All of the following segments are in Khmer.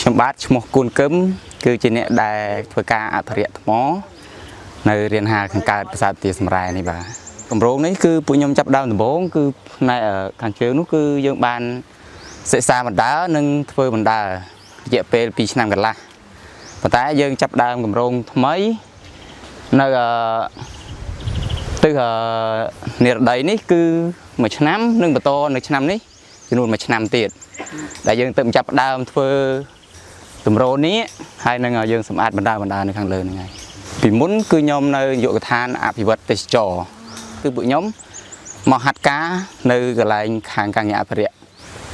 ខ្ញុំបាទឈ្មោះគូនកឹមគឺជាអ្នកដែលធ្វើការអភិរក្សថ្មនៅរៀនហាលខាងកើតប្រាសាទទាសម្រែនេះបាទគម្រោងនេះគឺពួកខ្ញុំចាប់ដើមដំបូងគឺផ្នែកខាងជើងនោះគឺយើងបានសិក្សាបណ្ដើរនិងធ្វើបណ្ដើររយៈពេល2ឆ្នាំកន្លះប៉ុន្តែយើងចាប់ដើមគម្រោងថ្មីនៅទិសនិរដីនេះគឺ1ឆ្នាំនិងបន្តនៅឆ្នាំនេះចំនួន1ឆ្នាំទៀតដែលយើងទៅចាប់ដើមធ្វើតម្រូវនេះហើយនឹងយើងសម្អាតបណ្ដានៅខាងលើហ្នឹងហើយពីមុនគឺខ្ញុំនៅនាយកដ្ឋានអភិវឌ្ឍទេសចរគឺពួកខ្ញុំមកហាត់ការនៅកន្លែងខាងការងារអភិរក្ស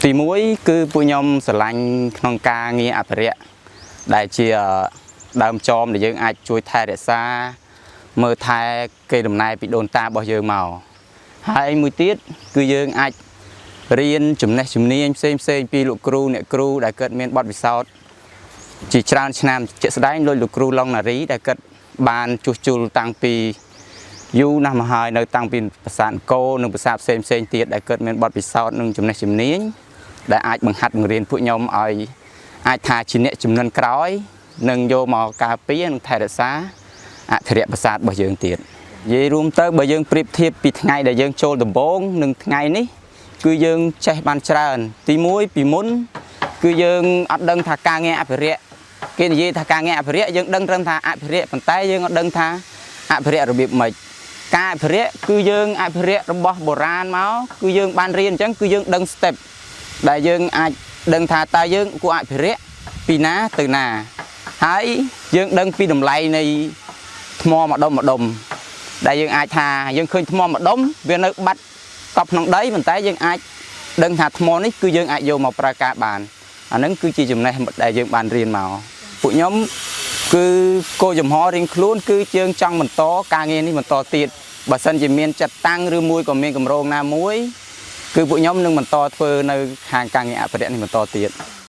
ទី1គឺពួកខ្ញុំស្រឡាញ់ក្នុងការងារអភិរក្សដែលជាដើមចមដែលយើងអាចជួយថែរក្សាមើលថែគេដំណើរពីដូនតារបស់យើងមកហើយមួយទៀតគឺយើងអាចរៀនចំណេះជំនាញផ្សេងពីលោកគ្រូអ្នកគ្រូដែលកើតមានបទពិសោធន៍ជាច្រើនឆ្នាំជាក់ស្ដែងលោកគ្រូឡុងណារីដែលកើតបានជួសជុលតាំងពីយូរណាស់មកហើយនៅតាំងពីប្រាសាទអង្គរនិងប្រាសាទផ្សេងទៀតដែលកើតមានបទពិសោធន៍និងចំណេះជំនាញដែលអាចបង្ហាត់បង្រៀនពួកខ្ញុំឲ្យអាចថាជាអ្នកជំនាន់ក្រោយនិងយកមកការពារនិងថែរក្សាអភិរក្សប្រាសាទរបស់យើងទៀតនិយាយរួមទៅបើយើងប្រៀបធៀបពីថ្ងៃដែលយើងចូលដំបូងនិងថ្ងៃនេះគឺយើងចេះបានច្រើនទី1ពីមុនគឺយើងអត់ដឹងថាការងារអភិរក្សគេនិយាយថាការងារអភិរក្សយើងដឹងត្រឹមថាអភិរក្សប៉ុន្តែយើងអត់ដឹងថាអភិរក្សរបៀបម៉េចការអភិរក្សគឺយើងអភិរក្សរបស់បុរាណមកគឺយើងបានរៀនអញ្ចឹងគឺយើងដឹង step ដែលយើងអាចដឹងថាតើយើងគួរអភិរក្សពីណាទៅណាហើយយើងដឹងពីតម្លៃនៃថ្មម្ដុំដែលយើងអាចថាយើងឃើញថ្មម្ដុំវានៅបាត់កប់ក្នុងដីប៉ុន្តែយើងអាចដឹងថាថ្មនេះគឺយើងអាចយកមកប្រើការបានអាហ្នឹងគឺជាចំណេះដែលយើងបានរៀនមកពួកខ្ញុំគឺគោលចំហរៀងខ្លួនគឺយើងចង់បន្តការងារនេះបន្តទៀតបើសិនជាមានចាត់តាំងឬមួយក៏មានគម្រោងណាមួយគឺពួកខ្ញុំនឹងបន្តធ្វើនៅខាងការងារអភិរក្សនេះបន្តទៀត